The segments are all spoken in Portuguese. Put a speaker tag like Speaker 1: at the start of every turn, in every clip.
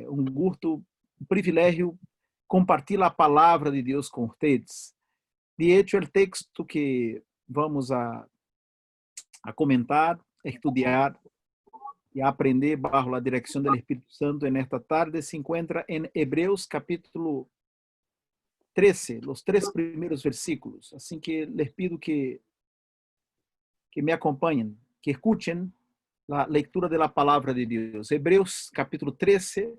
Speaker 1: um gusto, um privilégio compartilhar a palavra de Deus com vocês. De hecho, o texto que vamos a comentar, estudar e a aprender bajo a direção do Espírito Santo nesta tarde se encontra em Hebreus capítulo 13, os 3 primeiros versículos. Assim que les pido que me acompanhem, que escuchen a leitura da palavra de Deus. Hebreus capítulo 13,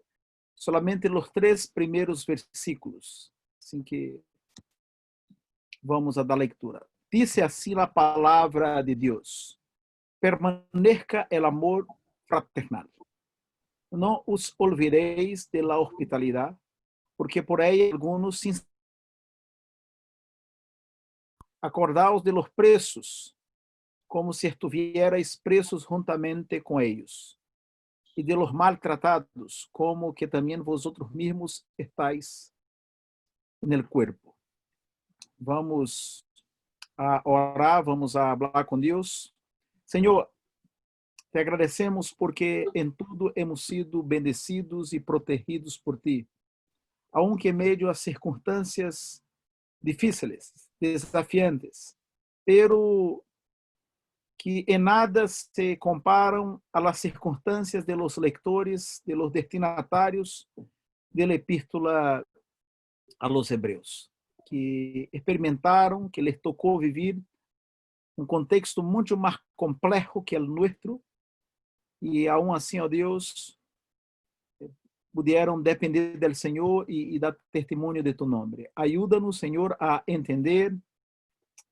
Speaker 1: solamente os 3 primeiros versículos. Assim que vamos a dar leitura. Dice assim a palavra de Deus: permanezca el amor fraternal. Não os olvidéis de la hospitalidade, porque por aí algunos sin acordaos de los presos, como si estuvierais presos juntamente com ellos, e de los maltratados, como que também vosotros mismos estáis en el cuerpo. Vamos a orar, vamos a hablar com Deus. Senhor, te agradecemos porque em tudo hemos sido bendecidos e protegidos por ti, aunque em meio a circunstâncias difíceis, desafiantes, pero que em nada se comparam a las circunstâncias de los lectores, de los destinatários de la epístola a los hebreus, que experimentaram, que les tocou viver um contexto muito mais complexo que o nosso, e aún assim, ó Deus, puderam depender do Senhor e dar testemunho de tu nome. Ajuda-nos, Senhor, a entender,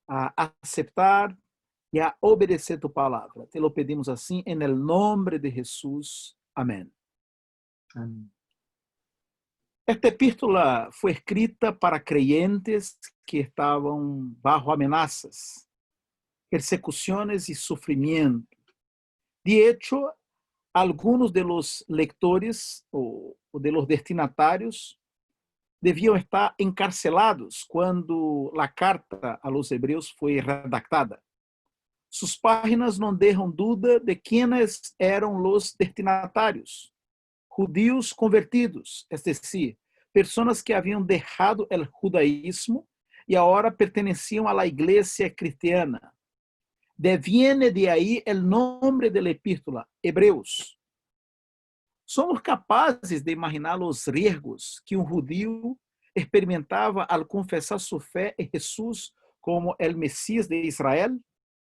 Speaker 1: a aceitar e a obedecer tu palavra. Te lo pedimos assim, em nome de Jesus. Amém. Amém. Esta epístola foi escrita para creyentes que estavam bajo amenazas, persecuções e sofrimento. De hecho, algunos de los lectores o de los destinatários deviam estar encarcelados quando a carta a los hebreus foi redactada. Sus páginas não deixam dúvida de quienes eram os destinatários. Judíos convertidos, es decir, pessoas que haviam deixado o judaísmo e agora perteneciam à igreja cristiana. Deviene de aí o nome da epístola, Hebreus. Somos capazes de imaginar os riscos que um judío experimentava ao confessar sua fé em Jesus como o Messias de Israel,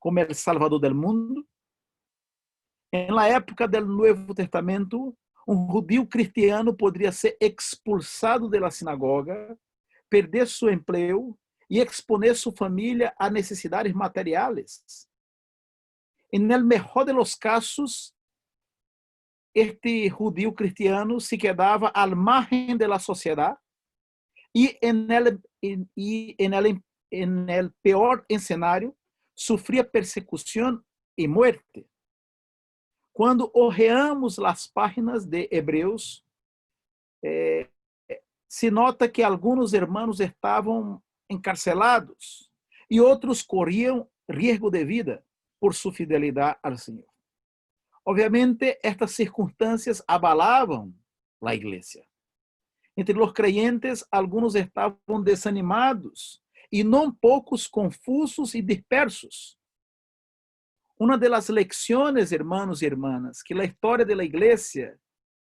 Speaker 1: como o Salvador do mundo? Na época do Novo Testamento, um judío cristiano poderia ser expulsado da sinagoga, perder seu emprego e exponer sua família a necessidades materiais. En el mejor de los casos, este judío cristiano se quedaba al margen de la sociedad y en el peor escenario sufría persecución y muerte. Quando hojeamos as páginas de Hebreus, se nota que alguns irmãos estavam encarcelados e outros corriam risco de vida por sua fidelidade ao Senhor. Obviamente, estas circunstâncias abalavam a igreja. Entre os creyentes, alguns estavam desanimados e não poucos confusos e dispersos. Uma das lecciones, hermanos e hermanas, que a história da igreja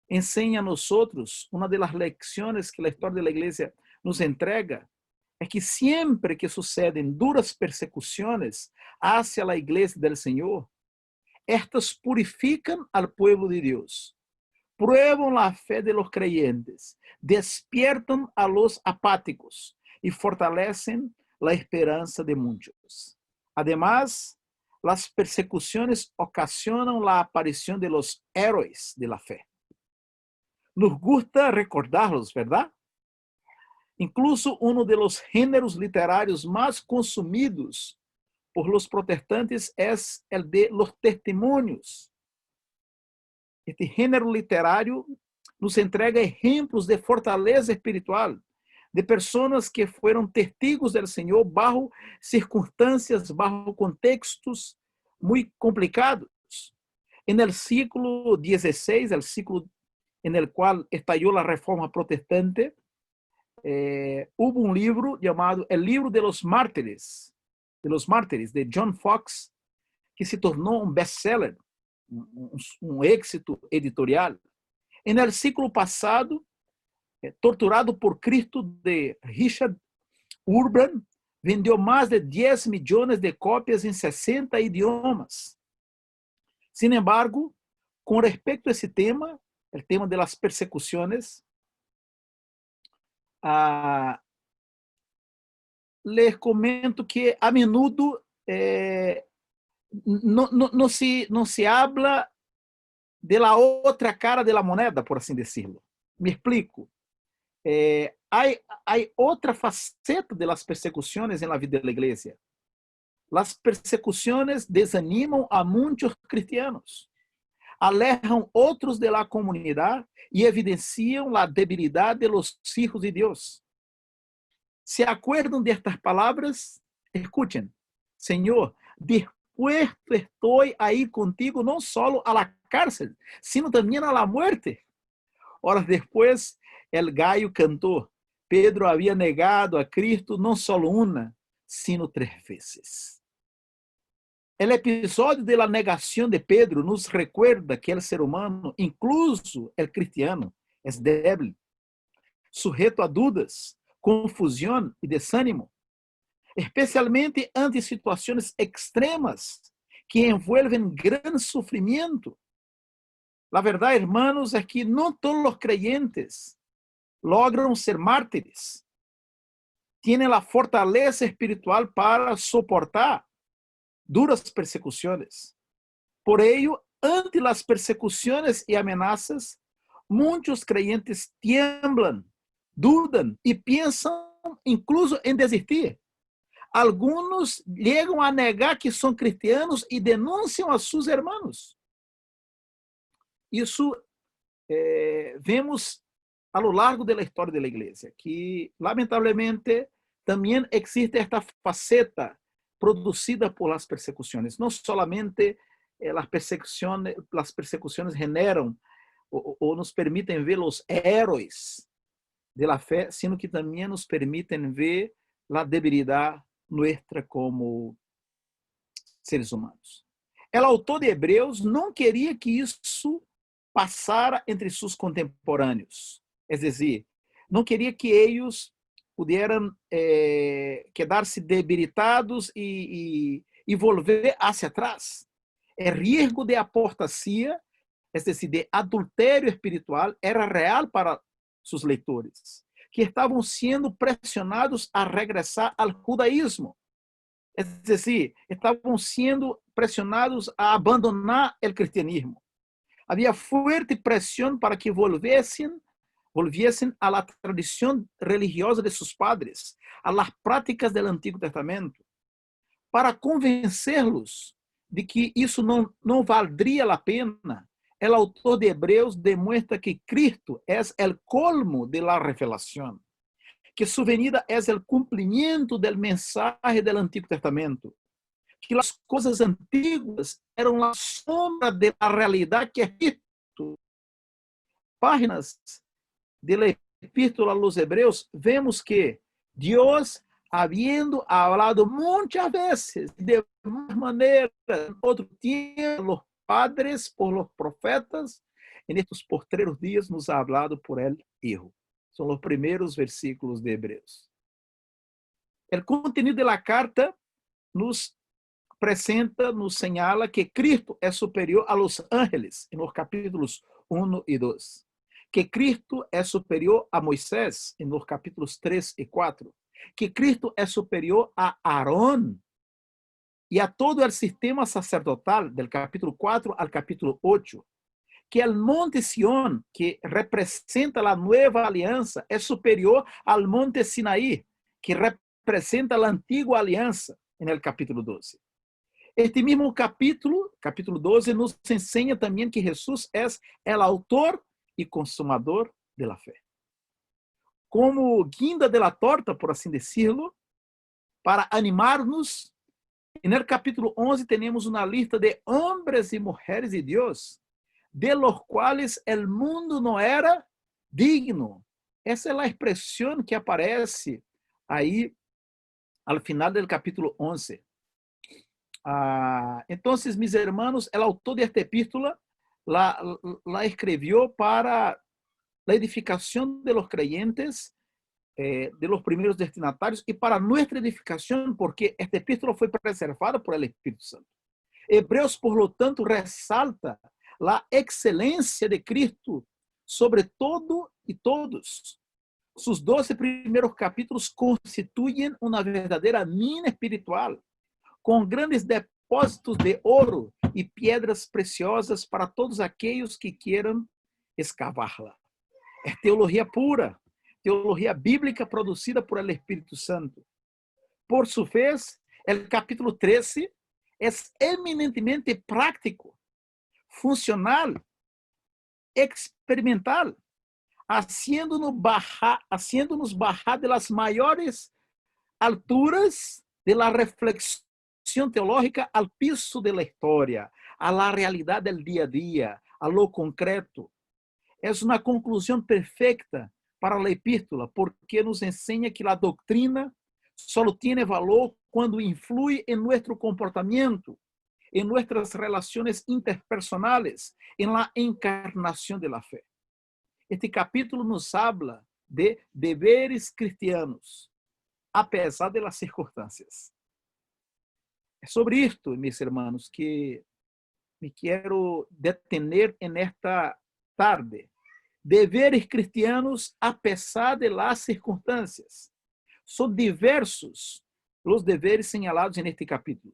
Speaker 1: ensina a nós, uma das lecciones que a história da igreja nos entrega, é que sempre que sucedem duras persecuções hacia a igreja del Senhor, estas purificam al pueblo de Deus, prueban a fé de los creyentes, despiertam a los apáticos e fortalecem a esperança de muitos. Además, las persecuciones ocasionan la aparición de los héroes de la fe. Nos gusta recordarlos, ¿verdad? Incluso uno de los géneros literários más consumidos por los protestantes es el de los testimonios. Este género literario nos entrega ejemplos de fortaleza espiritual, de pessoas que foram testigos do Senhor bajo circunstâncias, bajo contextos muito complicados. En el siglo XVI, el siglo en el cual estalló la Reforma Protestante, hubo un libro llamado El Libro de los Mártires, de John Fox, que se tornou um best-seller, um êxito editorial. E no século passado, Torturado por Cristo, de Richard Urban, vendeu mais de 10 milhões de cópias em 60 idiomas. Sin embargo, com respeito a esse tema, o tema das persecuções, les comento que a menudo não se habla de la outra cara de la moneda, por assim decirlo. Me explico. Hay outra faceta de las persecuciones en la vida de la iglesia. Las persecuciones desanimam a muitos cristianos, alejan outros de la comunidad e evidenciam la debilidad de los hijos de Dios. ¿Se acuerdan de estas palabras? Escuchen. Señor, dispuesto estoy a ir contigo no solo a la cárcel, sino también a la muerte. Horas después, el gallo cantó. Pedro había negado a Cristo no solo una, sino 3 veces. El episodio de la negación de Pedro nos recuerda que el ser humano, incluso el cristiano, es débil, sujeto a dudas, confusão e desânimo, especialmente ante situações extremas que envolvem grande sofrimento. A verdade, hermanos, é que não todos os creyentes logran ser mártires. Tienen a fortaleza espiritual para soportar duras persecuções. Por ello, ante as persecuções e ameaças, muitos creyentes tiemblan, dudam e pensam incluso em desistir. Alguns chegam a negar que são cristianos e denunciam a seus irmãos. Isso vemos a lo largo da história da igreja, que lamentavelmente também existe esta faceta producida por las persecuções. Não solamente as persecuções generam ou nos permitem ver os heróis de la fé, sino que também nos permitem ver a debilidade nuestra como seres humanos. O autor de Hebreus não queria que isso passara entre seus contemporâneos, é dizer, não queria que eles pudieran quedar-se debilitados e volver hacia atrás. O risco de apostasia, é dizer, de adultério espiritual, era real para seus leitores, que estavam sendo pressionados a regressar ao judaísmo. É dizer, estavam sendo pressionados a abandonar o cristianismo. Havia forte pressão para que volviessem a la tradição religiosa de seus padres, a las práticas do Antigo Testamento, para convencê-los de que isso não valdria a pena. O autor de Hebreus demonstra que Cristo é o colmo de la revelação, que sua venida é o cumprimento do mensaje do Antigo Testamento, que as coisas antigas eram a sombra da realidade que é Cristo. Páginas da Epístola aos Hebreus, vemos que Deus, habiendo hablado muitas vezes, de maneira, outro tempo, os padres, por los profetas, en estos postreros dias nos ha hablado por el Hijo. São os primeiros versículos de Hebreus. O contenido da carta nos apresenta, nos señala que Cristo é superior a los ángeles, en los capítulos 1 e 2. Que Cristo é superior a Moisés, en los capítulos 3 e 4. Que Cristo é superior a Aarón e a todo o sistema sacerdotal, del capítulo 4 al capítulo 8. Que o monte Sión, que representa a nova aliança, é superior ao monte Sinaí, que representa a antiga aliança, no capítulo 12. Este mesmo capítulo 12, nos ensina também que Jesus é o autor e consumador da fé. Como guinda de la torta, por assim decirlo, para animar-nos, no capítulo 11 temos uma lista de homens e mulheres de Deus, de los cuales el mundo no era digno. Essa é a expressão que aparece aí al final del capítulo 11. Entonces, mis hermanos, el autor de esta epístola la escribió para la edificación de los creyentes, de los primeros destinatarios, y para nuestra edificación, porque esta epístola fue preservada por el Espíritu Santo. Hebreos, por lo tanto, resalta la excelencia de Cristo sobre todo y todos. Sus 12 primeros capítulos constituyen una verdadera mina espiritual, com grandes depósitos de ouro e pedras preciosas para todos aqueles que queiram escavá-la. É teologia pura, teologia bíblica produzida por el Espírito Santo. Por sua vez, o capítulo 13 é eminentemente prático, funcional, experimental, haciendo-nos bajar de las maiores alturas de la reflexión teológica al piso de la historia, a la realidad del día a día, a lo concreto. Es una conclusión perfecta para la epístola, porque nos enseña que la doctrina solo tiene valor cuando influye en nuestro comportamiento, en nuestras relaciones interpersonales, en la encarnación de la fe. Este capítulo nos habla de deberes cristianos, apesar de las circunstancias. É sobre isto, meus irmãos, que me quero detener en esta tarde. Deveres cristianos apesar de las circunstancias. São diversos os deveres señalados neste capítulo.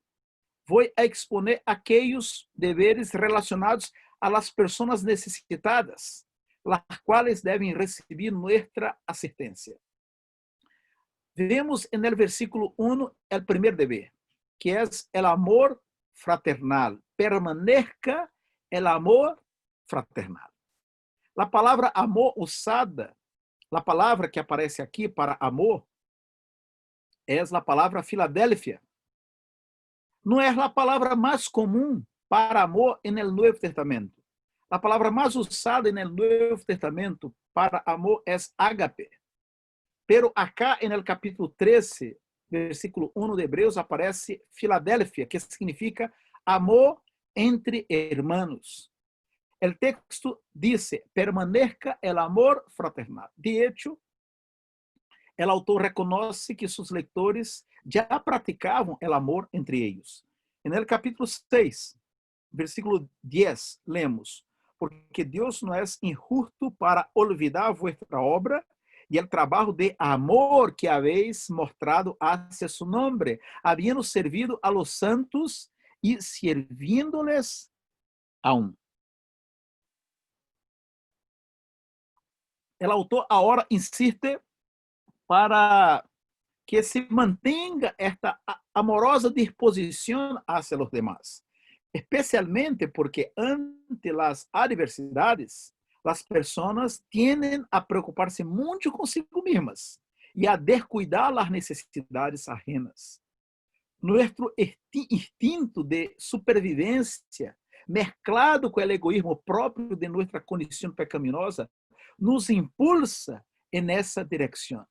Speaker 1: Vou exponer aqueles deveres relacionados a las personas necessitadas, las quais devem receber nuestra asistencia. Vemos en el versículo 1 el primer deber, que es el amor fraternal. Permanezca el amor fraternal. La palavra amor usada, la palavra que aparece aqui para amor, é a palavra Filadélfia. Não é a palavra mais comum para amor en el Nuevo Testamento. A palavra mais usada en el Nuevo Testamento para amor é ágape. Pero acá en el capítulo 13, versículo 1 de Hebreus, aparece Filadélfia, que significa amor entre hermanos. El texto dice, permanezca el amor fraternal. De hecho, el autor reconoce que sus lectores ya practicaban el amor entre ellos. En el capítulo 6, versículo 10, lemos, porque Deus não é injusto para olvidar vuestra obra e o trabalho de amor que habéis mostrado hacia su nombre, habiendo servido a los santos e sirviéndoles aún. O autor agora insiste para que se mantenga esta amorosa disposição hacia los demás, especialmente porque ante las adversidades, las personas tienden a preocuparse mucho consigo mismas y a descuidar las necesidades ajenas. Nuestro instinto de supervivencia, mezclado con el egoísmo propio de nuestra condición pecaminosa, nos impulsa en esa dirección.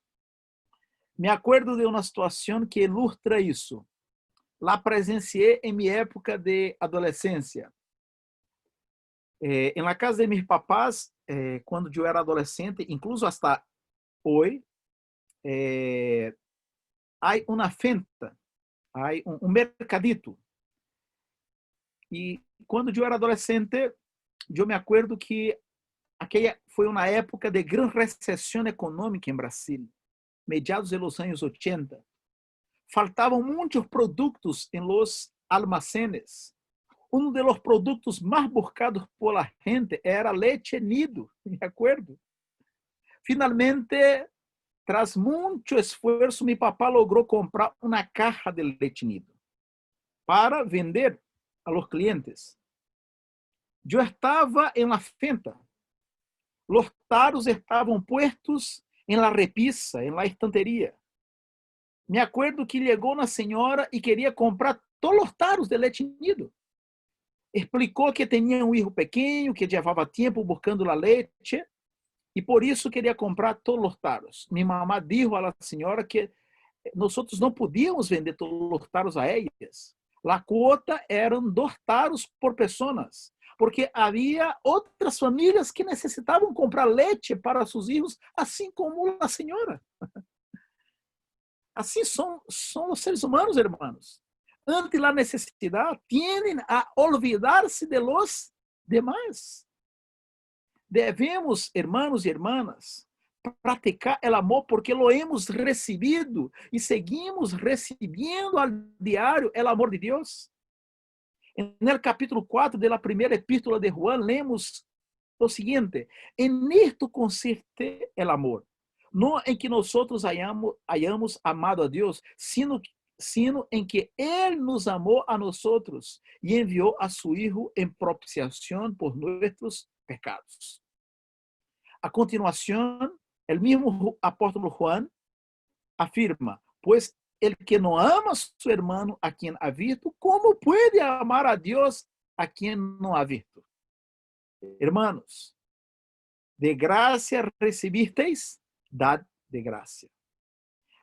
Speaker 1: Me acuerdo de uma situação que ilustra isso. La presenciei em minha época de adolescência. Em la casa de mis papás, quando eu era adolescente, incluso hasta hoy, há uma fenta, há um mercadito. E quando eu era adolescente, eu me acuerdo que aquela foi uma época de grande recessão econômica em Brasil, mediados de los anos 80. Faltavam muitos produtos em los almacenes. Um de los produtos mais buscados por la gente era leite nido, me acuerdo. Finalmente, tras muito esforço, mi papá logrou comprar uma caja de leite nido para vender a los clientes. Eu estava em la fenta. Los taros estavam puestos em la repisa, em la estanteria. Me acuerdo que chegou uma senhora e queria comprar todos os taros de leite nido. Explicou que tinha um filho pequeno, que levava tempo buscando a leite, e por isso queria comprar todos os taros. Minha mamá disse à senhora que nós não podíamos vender todos os taros a elas. A quota eram 2 taros por pessoas, porque havia outras famílias que necessitavam comprar leite para seus filhos, assim como a senhora. Assim são os seres humanos, hermanos. Ante la necessidade, tendem a olvidar-se de los demás. Devemos, hermanos e hermanas, praticar o amor porque lo hemos recebido e seguimos recebendo al diário o amor de Deus. No capítulo 4 da primeira epístola de Juan, lemos o seguinte: en esto consiste el amor, no en que nosotros hayamos amado a Dios, sino en que Él nos amó a nosotros y envió a su Hijo en propiciación por nuestros pecados. A continuación, el mismo apóstol Juan afirma, pues el que no ama a su hermano a quien ha visto, ¿cómo puede amar a Dios a quien no ha visto? Hermanos, de gracia recibisteis, dad de gracia.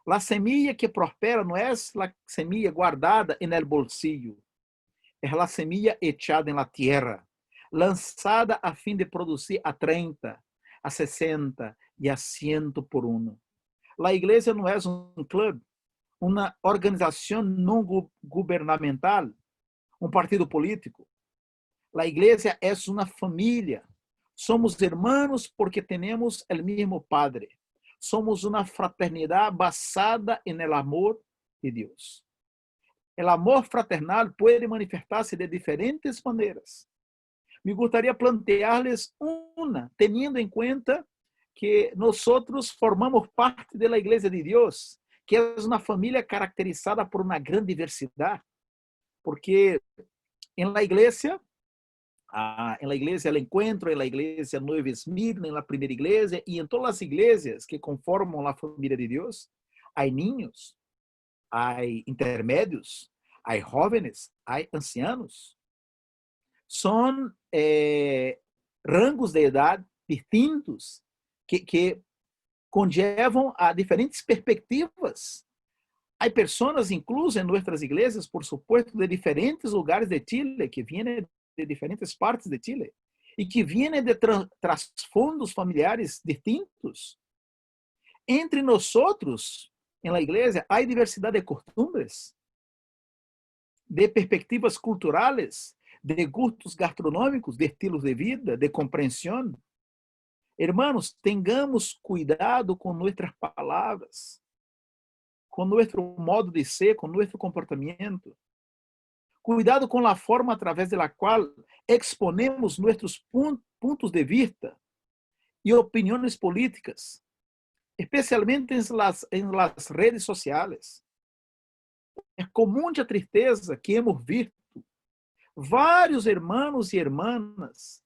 Speaker 1: La semilla que prospera no es la semilla guardada en el bolsillo, es la semilla echada en la tierra, lanzada a fin de producir a 30, a 60 y a 100 por uno. La iglesia no es un club, una organización no gubernamental, un partido político. La iglesia es una familia. Somos hermanos porque tenemos el mismo Padre. Somos una fraternidad basada en el amor de Dios. El amor fraternal puede manifestarse de diferentes maneras. Me gustaría plantearles una, teniendo en cuenta que nosotros formamos parte de la Iglesia de Dios, que es una familia caracterizada por una gran diversidad, porque en la Iglesia El Encuentro, en la iglesia Nueva Esmirna, en la primera iglesia y en todas las iglesias que conforman la familia de Dios, hay niños, hay intermedios, hay jóvenes, hay ancianos. Son rangos de edad distintos que conllevam a diferentes perspectivas. Hay personas, incluso en nuestras iglesias, por supuesto, de diferentes lugares de Chile, que vienen de diferentes partes de Chile y que vienen de trasfondos familiares distintos. Entre nosotros, en la iglesia, hay diversidad de costumbres, de perspectivas culturales, de gustos gastronómicos, de estilos de vida, de comprensión. Hermanos, tengamos cuidado con nuestras palabras, con nuestro modo de ser, con nuestro comportamiento. Cuidado com a forma através da qual exponemos nossos pontos de vista e opiniões políticas, especialmente em las redes sociais. É com muita tristeza que hemos visto vários hermanos e hermanas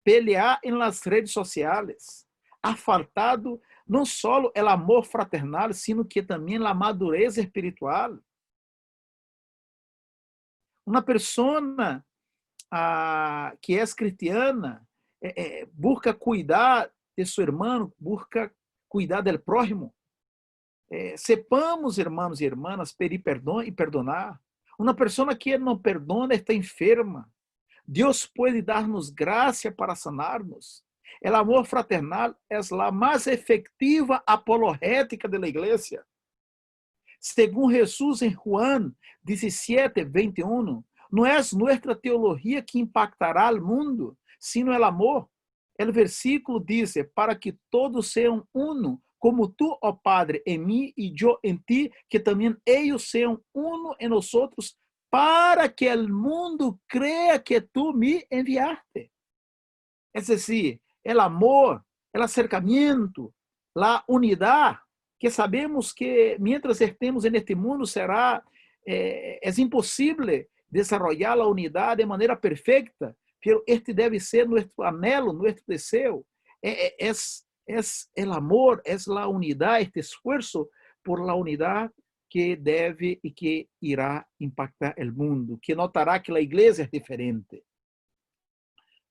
Speaker 1: pelear em las redes sociais, ha faltado não só o amor fraternal, sino que também a madurez espiritual. Uma pessoa que é cristiana busca cuidar de seu irmão, busca cuidar do prójimo. Sepamos, irmãos e irmãs, pedir perdão e perdonar. Uma pessoa que não perdona está enferma. Deus pode dar-nos graça para sanar-nos. O amor fraternal é a mais efectiva apologética da igreja. Según Jesús en Juan 17:21, no es nuestra teología que impactará al mundo, sino el amor. El versículo dice, para que todos sean uno, como tú, oh Padre, en mí y yo en ti, que también ellos sean uno en nosotros, para que el mundo crea que tú me enviaste. Es decir, el amor, el acercamiento, la unidad, que sabemos que mientras estemos en este mundo es imposible desarrollar la unidad de manera perfecta, pero este debe ser nuestro anhelo, nuestro deseo. Es el amor, es la unidad, este esfuerzo por la unidad que deve y que irá impactar el mundo, que notará que la iglesia es diferente.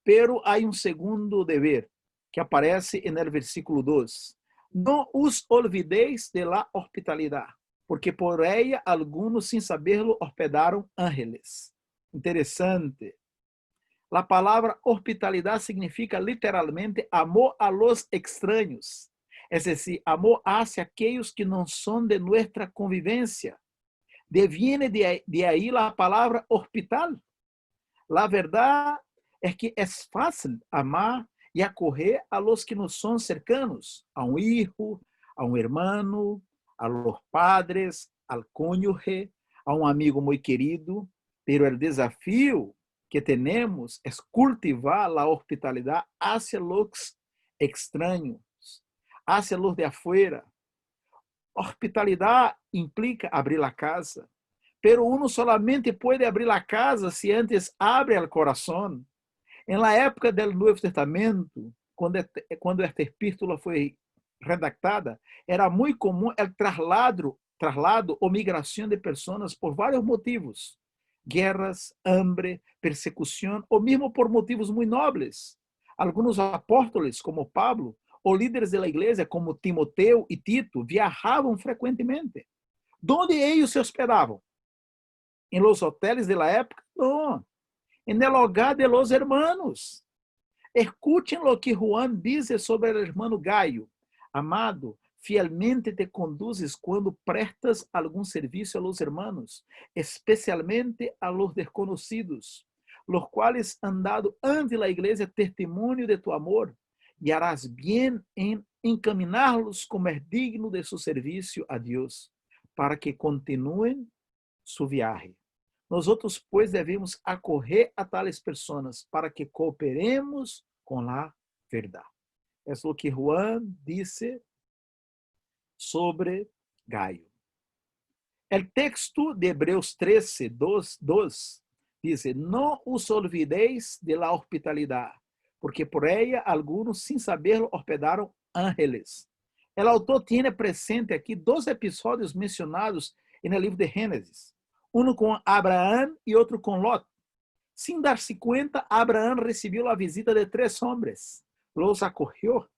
Speaker 1: Pero hay un segundo deber que aparece en el versículo 2. No os olvidéis de la hospitalidad, porque por ella algunos sin saberlo hospedaron ángeles. Interesante. La palabra hospitalidad significa literalmente amor a los extraños, es decir, amor hacia aquellos que no son de nuestra convivencia. Deviene de ahí la palabra hospital. La verdad es que es fácil amar y acoger a los que nos son cercanos, a un hijo, a un hermano, a los padres, al cónyuge, a un amigo muy querido, pero el desafío que tenemos es cultivar la hospitalidad hacia los extraños, hacia los de afuera. Hospitalidad implica abrir la casa, pero uno solamente puede abrir la casa si antes abre el corazón. En la época del Nuevo Testamento, cuando esta epístola fue redactada, era muy común el traslado o migración de personas por varios motivos. Guerras, hambre, persecución o mismo por motivos muy nobles. Algunos apóstoles, como Pablo, o líderes de la iglesia, como Timoteo y Tito, viajaban frecuentemente. ¿Dónde ellos se hospedaban? ¿En los hoteles de la época? No. En el hogar de los hermanos. Escuchen lo que Juan dice sobre el hermano Gaio. Amado, fielmente te conduces cuando prestas algún servicio a los hermanos, especialmente a los desconocidos, los cuales han dado ante la iglesia testimonio de tu amor, y harás bien en encaminarlos como es digno de su servicio a Dios, para que continúen su viaje. Nosotros, pues, debemos acorrer a tales personas para que cooperemos com a verdade. É o que Juan disse sobre Gaio. O texto de Hebreus 13, 2 diz: não os olvidéis de la hospitalidade, porque por ella algunos, sin saberlo, hospedaron ángeles. O autor tiene presente aqui dois episódios mencionados no livro de Gênesis. Um com Abraão e outro com Lot. Sin dar-se conta, Abraão recebeu a visita de 3 homens. Los acogió,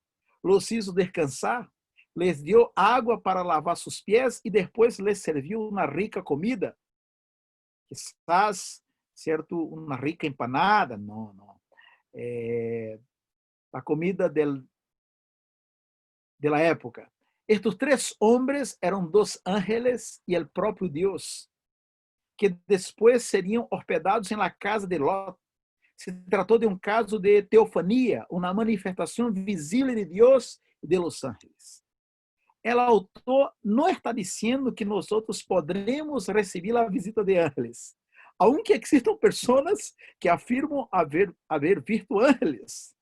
Speaker 1: los hizo descansar, les dio água para lavar sus pies e depois les serviu uma rica comida. Quizás, certo, uma rica empanada, não. A comida de la época. Estes 3 homens eram 2 ángeles e o próprio Deus, que depois seriam hospedados na casa de Lot. Se tratou de um caso de teofania, uma manifestação visível de Deus e de los ángeles. O autor não está dizendo que nós poderemos receber a visita de ángeles, aunque existam pessoas que afirmam haver visto ángeles.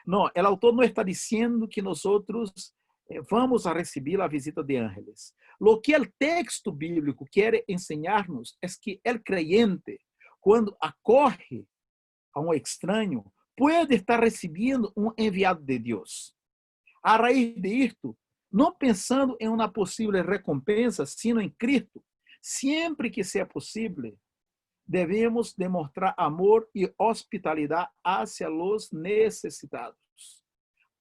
Speaker 1: Não, o autor não está dizendo que nós vamos a receber a visita de ángeles. Lo que o texto bíblico quer ensinar-nos é que o creyente, quando acorre a um estranho, pode estar recebendo um enviado de Deus. A raiz de isto, não pensando em uma possível recompensa, sino em Cristo, sempre que seja possível, devemos demonstrar amor e hospitalidade hacia los necessitados.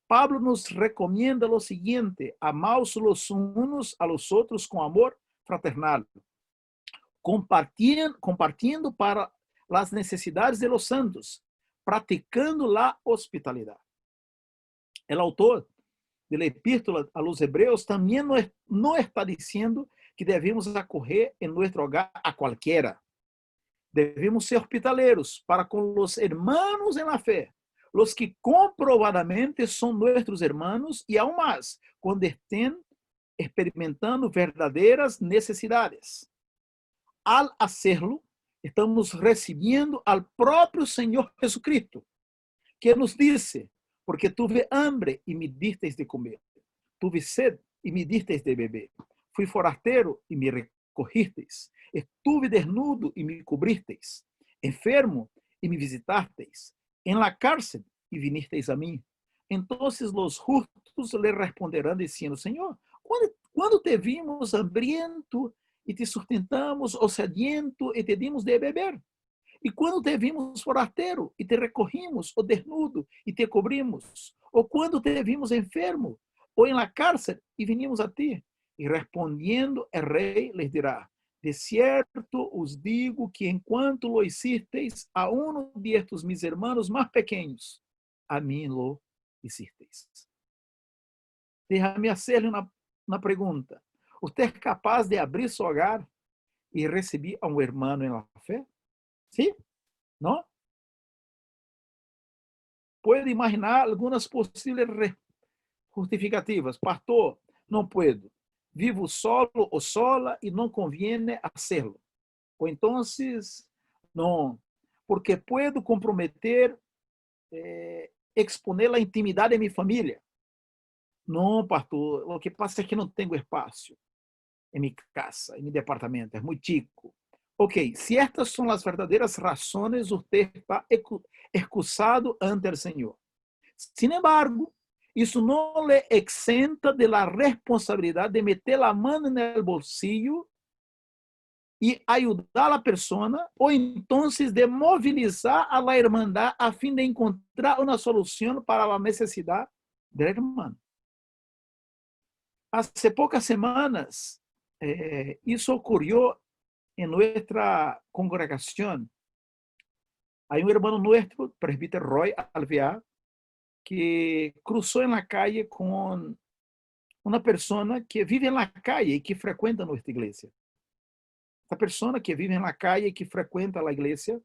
Speaker 1: Pablo nos recomenda lo seguinte: amaos los unos a los otros con amor fraternal, compartiendo para las necesidades de los santos, praticando la hospitalidad. El autor de la epístola a los hebreos también no está diciendo que debemos acorrer en nuestro hogar a cualquiera. Debemos ser hospitaleros para con los hermanos en la fe, los que comprovadamente son nuestros hermanos y aún más cuando estén experimentando verdadeiras necessidades. Al hacerlo, estamos recibiendo al próprio Senhor Jesucristo, que nos disse: porque tuve hambre e me disteis de comer, tuve sed e me disteis de beber, fui forasteiro e me recogisteis, estuve desnudo e me cobristeis, enfermo e me visitasteis, en la cárcel y vinisteis a mí. Entonces los justos le responderán diciendo: Señor, quando te vimos hambriento e te sustentamos, ou sediento e te dimos de beber? E quando te vimos forasteiro e te recorrimos, ou desnudo e te cobrimos? Ou quando te vimos enfermo ou em la cárcel e vinimos a ti? E respondiendo el rei les dirá: de cierto os digo que enquanto lo hicisteis a uno de estos mis hermanos más pequeños, a mim lo hicisteis. Déjame hacerle uma pergunta. Você é capaz de abrir seu hogar e receber a um hermano em la fé? Sim? Não? Pode imaginar algumas possíveis justificativas. Pastor, não puedo. Vivo solo ou sola e não conviene hacerlo. Ou então, não, porque puedo comprometer, exponer a intimidade de minha família. Não, pastor, o que passa é que não tenho espaço em minha casa, em meu departamento, é muito chico. Ok, se estas são as verdadeiras razões, você está excusado ante o Senhor. Sin embargo, isso não lhe exenta de la responsabilidade de meter a mão no bolsillo e ajudar a pessoa, ou então de mobilizar a la hermandad a fim de encontrar uma solução para a necessidade do irmão. Há poucas semanas, isso ocorreu em nossa congregação. Há um irmão nosso, presbítero Roy Alvear, que cruzou na calle com uma pessoa que vive na calle e que frequenta nossa igreja. Essa pessoa que vive na calle e que frequenta a igreja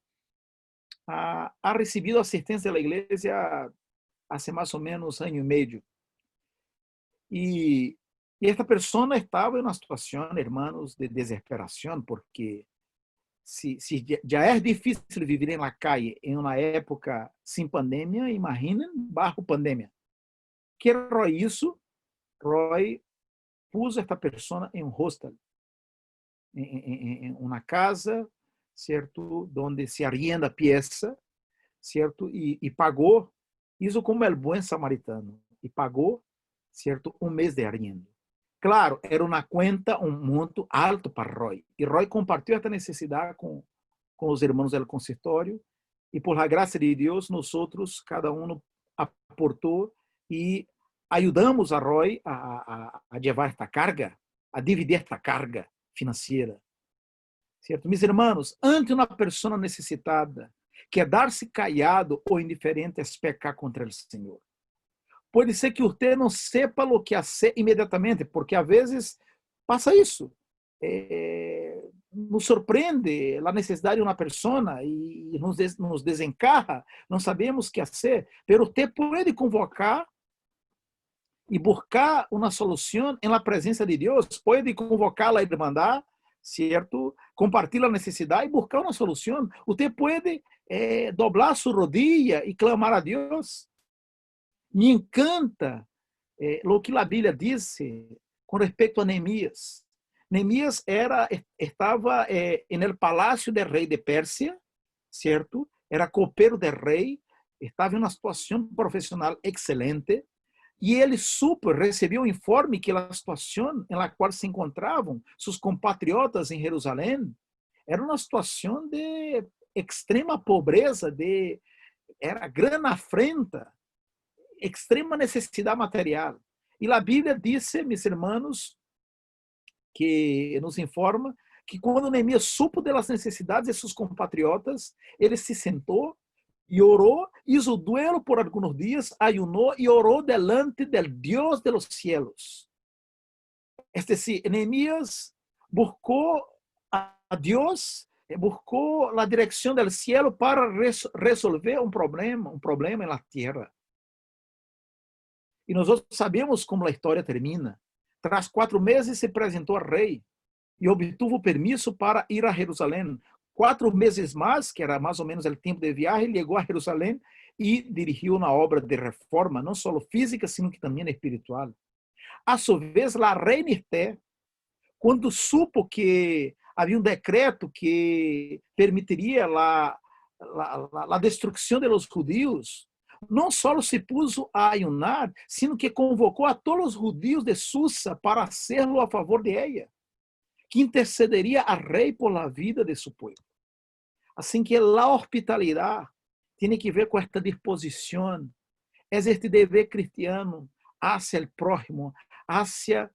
Speaker 1: ha recebido assistência da igreja há mais ou menos ano e meio. E esta pessoa estava em uma situação, hermanos, de desesperação, porque se já é difícil viver na calle em uma época sem pandemia, imaginem bajo pandemia. Que Roy isso? Roy pôs esta pessoa em um hostel, em uma casa, certo, onde se arrienda pieza, certo, e pagou, isso como o bom samaritano, e pagou, certo, um mês de arriendo. Claro, era uma conta, um monto alto para Roy. E Roy compartilhou esta necessidade com os irmãos do consistório. E por la graça de Deus, nós outros, cada um aportou e ajudamos a Roy a levar esta carga, a dividir esta carga financeira. Certo? Meus irmãos, ante uma pessoa necessitada, quedar-se callado ou indiferente é pecar contra o Senhor. Pode ser que você não sepa o que fazer imediatamente, porque às vezes passa isso. Nos surpreende a necessidade de uma pessoa e nos desencarra, não sabemos o que fazer, mas você pode convocar e buscar uma solução na presença de Deus, pode convocar a irmandade, certo? Compartilhar a necessidade e buscar uma solução. Você pode dobrar sua rodilha e clamar a Deus. Me encanta o que a Bíblia diz com respeito a Neemias. Neemias estava no palácio do rei de Pérsia, certo? Era copeiro do rei, estava em uma situação profissional excelente, e ele recebeu um informe que a situação em la qual se encontravam seus compatriotas em Jerusalém era uma situação de extrema pobreza, era grande afrenta, extrema necessidade material. E a Bíblia diz, meus irmãos, que nos informa que quando Neemias supo das necessidades de seus compatriotas, ele se sentou e orou, hizo duelo por alguns dias, ayunou e orou delante del Deus de los cielos. Es decir, Neemias buscou a Deus, buscou a direção do cielo para resolver um problema na terra. E nós sabemos como a história termina. Tras 4 meses se apresentou ao rei e obtuvo permisso para ir a Jerusalém. 4 meses mais, que era mais ou menos o tempo de viagem, chegou a Jerusalém e dirigiu uma obra de reforma, não só física, sino que também espiritual. A sua vez, a reina Esther, quando supo que havia um decreto que permitiria a destruição dos judeus, não só se puso a ayunar, sino que convocou a todos os judíos de Susa para hacerlo a favor de ella, que intercederia a rei por la vida de su pueblo. Assim que a hospitalidade tem que ver com esta disposição, é este dever cristiano hacia el prójimo, hacia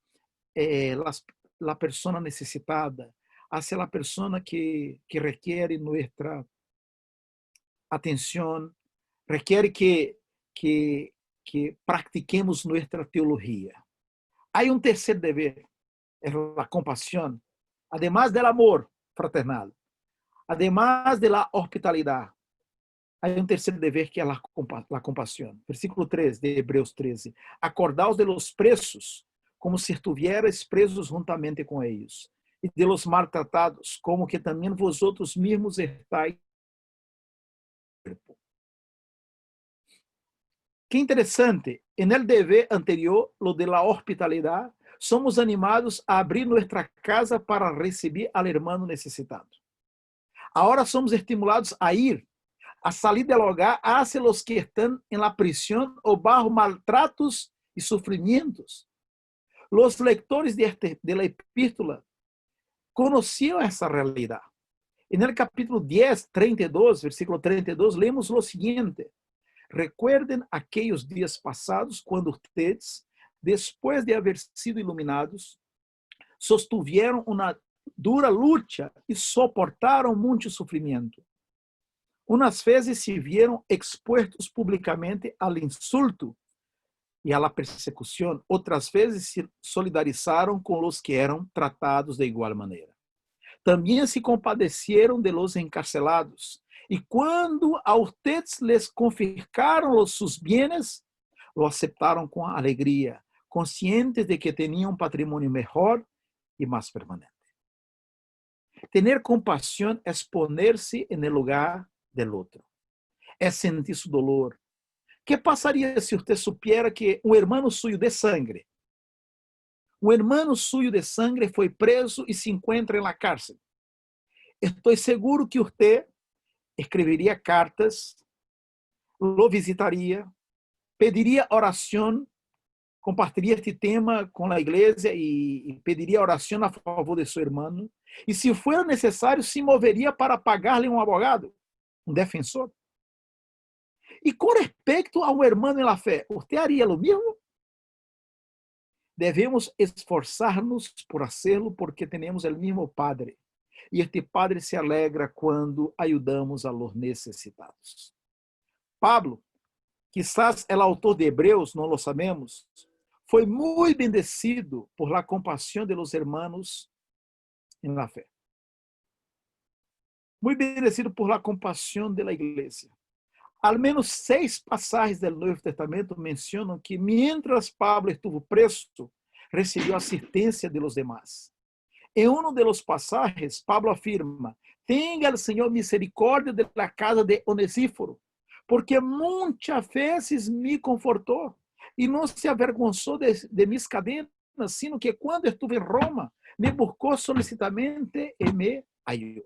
Speaker 1: la persona necessitada, hacia la persona que requiere nuestra atenção, requiere que practiquemos nuestra teología. Hay un tercer deber, es la compasión, además del amor fraternal, además de la hospitalidad. Hay un tercer deber que es la compasión. Versículo 3 de Hebreos 13. Acordaos de los presos, como si estuvierais presos juntamente com ellos, e de los maltratados, como que também vosotros mismos estáis. Que interessante, en el dever anterior, lo de la hospitalidad, somos animados a abrir nuestra casa para recibir al hermano necesitado. Agora somos estimulados a ir, a salir del hogar hacia los que están en la prisión o bajo maltratos y sufrimientos. Los lectores de la epístola conocían esa realidad. En el capítulo 10, 32, versículo 32, leemos lo siguiente. Recuerden aquellos días pasados cuando ustedes, después de haber sido iluminados, sostuvieron una dura lucha y soportaron mucho sufrimiento. Unas veces se vieron expuestos públicamente al insulto y a la persecución, otras veces se solidarizaron con los que eran tratados de igual manera. También se compadecieron de los encarcelados, y cuando a ustedes les confiscaron sus bienes, lo aceptaron con alegría, conscientes de que tenían un patrimonio mejor y más permanente. Tener compasión es ponerse en el lugar del otro, es sentir su dolor. ¿Qué pasaría si usted supiera que un hermano suyo de sangre foi preso e se encontra en la cárcel? Estoy seguro que usted escribiría cartas, lo visitaría, pediría oración, compartiría este tema con la iglesia y pediría oración a favor de su hermano. Y si fuera necesario, se movería para pagarle un abogado, un defensor. Y con respecto a un hermano en la fe, ¿usted haría lo mismo? Debemos esforzarnos por hacerlo porque tenemos el mismo Padre. E este Padre se alegra quando ajudamos a los necessitados. Pablo, quizás el autor de Hebreos, não lo sabemos, foi muito bendecido por la compasión de los hermanos en la fe. Muy bendecido por la compasión de la iglesia. Al menos 6 pasajes del Nuevo Testamento mencionan que mientras Pablo estuvo preso, recibió asistencia de los demás. En uno de los pasajes, Pablo afirma, tenga el Señor misericordia de la casa de Onesíforo, porque muchas veces me confortó y no se avergonzó de mis cadenas, sino que cuando estuve en Roma, me buscó solicitamente y me ayudó.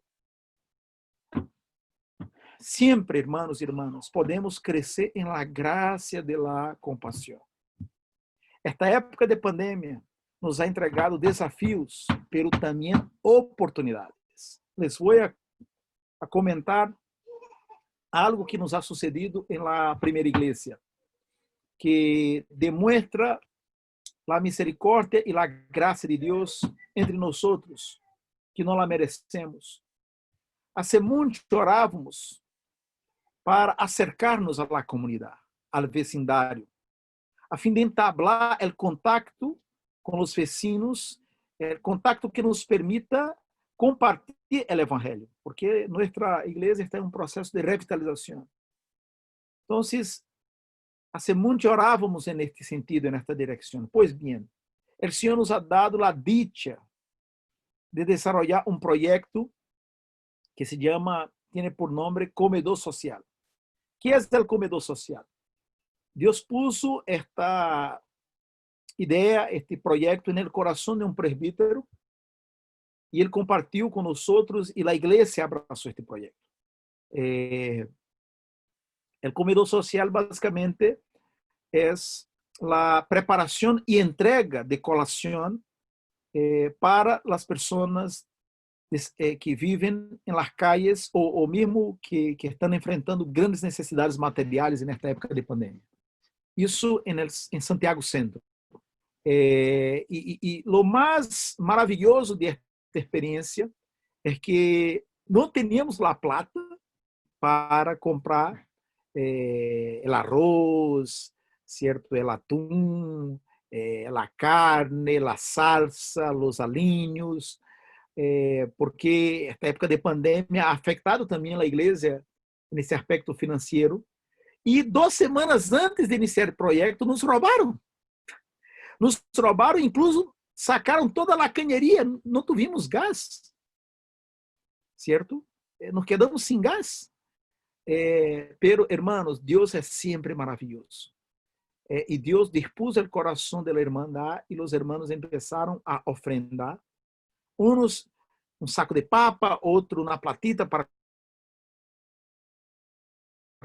Speaker 1: Siempre, hermanos y hermanas, podemos crecer en la gracia de la compasión. Esta época de pandemia nos ha entregado desafios, pero também oportunidades. Les voy a comentar algo que nos ha sucedido en la primera iglesia, que demuestra la misericordia y la gracia de Dios entre nosotros, que no la merecemos. Hace mucho orávamos para acercarnos a la comunidad, al vecindario, a fin de entablar el contacto com os vecinos, contacto que nos permita compartilhar o evangelho, porque nossa igreja está em um processo de revitalização. Então, há muito orávamos neste sentido, nesta direção. Pois bem, o Senhor nos ha dado a dicha de desarrollar um projeto que se chama, tiene por nome Comedor Social. O que é o Comedor Social? Deus puso esta ideia, este projeto no coração de um presbítero e ele compartilhou com nós e a igreja abraçou este projeto. El comedor social básicamente es la preparación y entrega de colación para las personas que viven en las calles o mismo que están enfrentando grandes necesidades materiales en esta época de pandemia. Isso em Santiago Centro. E lo mais maravilhoso de esta experiência é que não tínhamos a plata para comprar o arroz, certo? O atum, a carne, a salsa, os aliños, porque esta época de pandemia ha afetado também a igreja nesse aspecto financeiro. E 2 semanas antes de iniciar o projeto, nos roubaram. Nos roubaram, incluso sacaram toda a canheria, não tuvimos gás. Certo? Nos quedamos sem gás. Pero, hermanos, Deus é sempre maravilhoso. E Deus dispôs o coração da irmandade e os hermanos começaram a ofrendar. Uns um saco de papa, outro uma platita para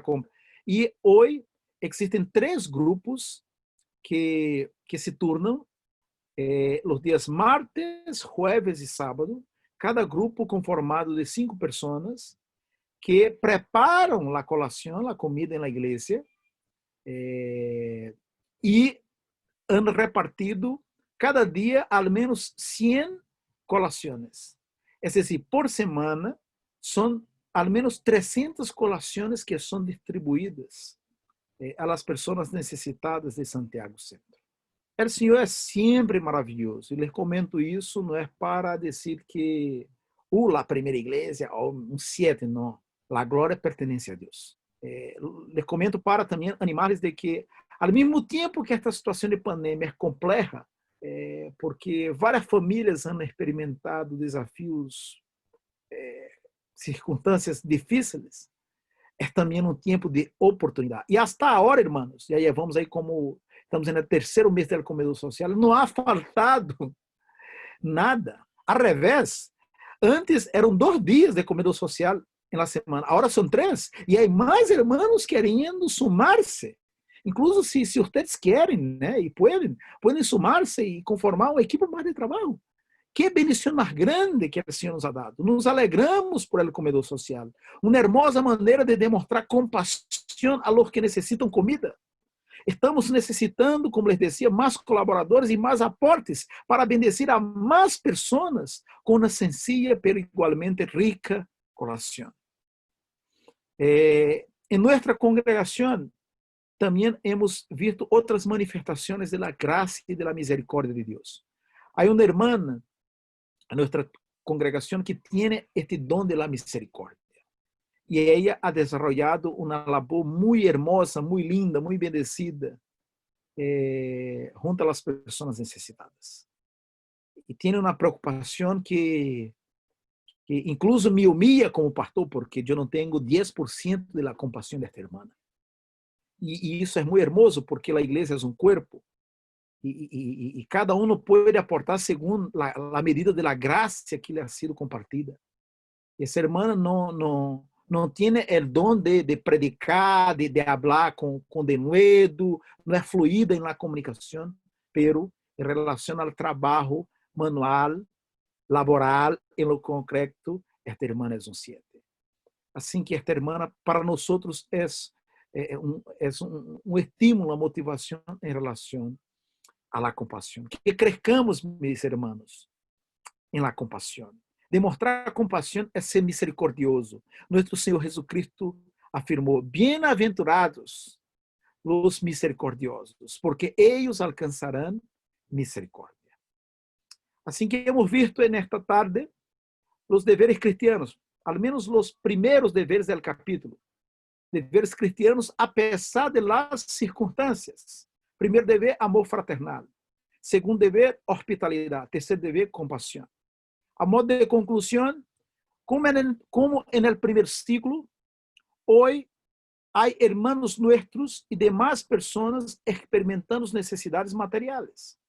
Speaker 1: comprar. E hoje existem 3 grupos que se turnam os dias martes, jueves e sábado, cada grupo conformado de 5 pessoas que preparam a colação, a comida na igreja, e han repartido cada dia al menos 100 colações. É decir, por semana são al menos 300 colações que são distribuídas a las pessoas necessitadas de Santiago Centro. O Senhor é sempre maravilhoso. E les comento isso não é para dizer que a primeira igreja, ou 7, não. A glória pertence a Deus. Les comento para também animar-les de que, ao mesmo tempo que esta situação de pandemia é complexa, porque várias famílias han experimentado desafios, circunstâncias difíceis, é também um tempo de oportunidade. E hasta agora, irmãos, e aí vamos aí como estamos no 3º mês do comedor social, não há faltado nada. Ao revés, antes eram 2 dias de comedor social na semana, agora são 3, e há mais irmãos querendo sumar-se. Incluso se vocês querem, né, e podem sumar-se e conformar uma equipe mais de trabalho. Que bendição mais grande que o Senhor nos ha dado. Nos alegramos por el comedor social. Uma hermosa maneira de demonstrar compaixão a los que necessitam comida. Estamos necessitando, como les decía, mais colaboradores e mais aportes para bendecir a mais pessoas com uma sencilla, pero igualmente rica colação. Em nossa congregação, também hemos visto outras manifestações da graça e da misericórdia de Deus. Há uma irmã en nuestra congregación que tiene este don de la misericordia. Y ella ha desarrollado una labor muy hermosa, muy linda, muy bendecida junto a las personas necesitadas. Y tiene una preocupación que incluso me humilla como pastor, porque yo no tengo 10% de la compasión de esta hermana. Y eso es muy hermoso, porque la iglesia es un cuerpo. E cada um pode aportar segundo a medida da graça que lhe ha sido compartida. Essa irmã não tem o dom de predicar, de falar com denuedo, não é fluida na comunicação, pero em relação ao trabalho manual, laboral, em lo concreto, esta irmã é um 7. Assim que esta irmã, para nós, é um estímulo, uma motivação em relação a la compasión. Que crezcamos, mis hermanos, en la compasión. Demostrar compasión es ser misericordioso. Nuestro Señor Jesucristo afirmó, bienaventurados los misericordiosos, porque ellos alcanzarán misericordia. Así que hemos visto en esta tarde los deberes cristianos, al menos los primeros deberes del capítulo. Deberes cristianos a pesar de las circunstancias. Primeiro dever, amor fraternal. Segundo dever, hospitalidade. Terceiro dever, compaixão. A modo de conclusão, como en el primer ciclo, hoy hay hermanos nuestros y demás personas experimentando necesidades materiales.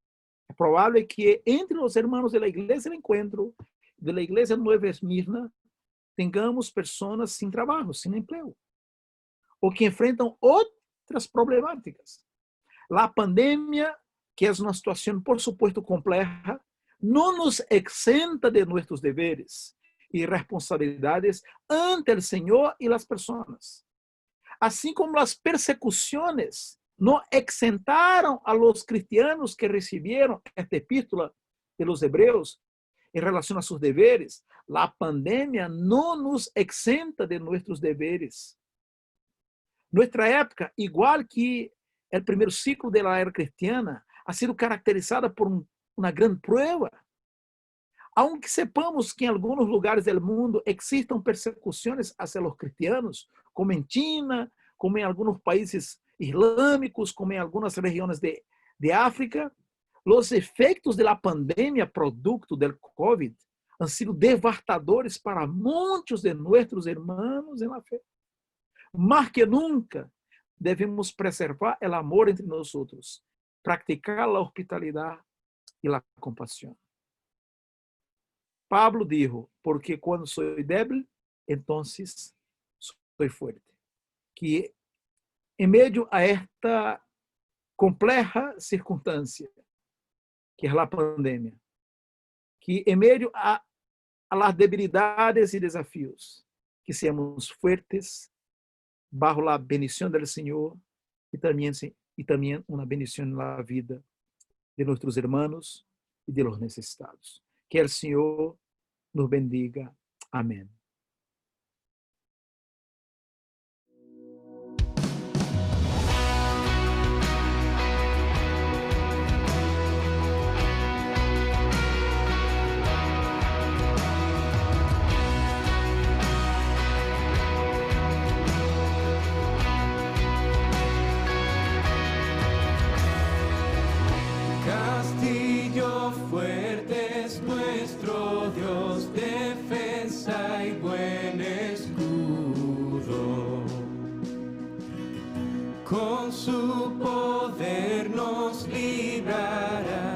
Speaker 1: Es probable que entre los hermanos de la iglesia del encuentro, de la iglesia Nueva Esmirna, tengamos personas sin trabajo, sin empleo. o que enfrentam outras problemáticas. A pandemia, que é uma situação, por supuesto, compleja, não nos exenta de nossos deveres e responsabilidades ante o Senhor e as pessoas. Assim como as persecuções não exentaram a los cristianos que receberam esta epístola de los hebreus em relação a seus deveres, a pandemia não nos exenta de nossos deveres. Nuestra época, igual que o primeiro ciclo da era cristiana, ha sido caracterizada por uma grande prueba. Aunque sepamos que em alguns lugares do mundo existam persecuções hacia os cristianos, como em China, como em alguns países islâmicos, como em algumas regiões de África, os efeitos da pandemia producto do COVID han sido devastadores para muitos de nossos irmãos na fé. Mais que nunca, devemos preservar o amor entre nós outros, praticar a hospitalidade e a compaixão. Pablo dijo, porque quando sou débil, então sou forte. Que em meio a esta compleja circunstância, que é a pandemia, que em meio a las debilidades e desafios, que seamos fuertes bajo la bendición del Señor y también una bendición en la vida de nuestros hermanos y de los necesitados. Que el Señor nos bendiga. Amén.
Speaker 2: Castillo fuerte es nuestro Dios, defensa y buen escudo. Con su poder nos librará.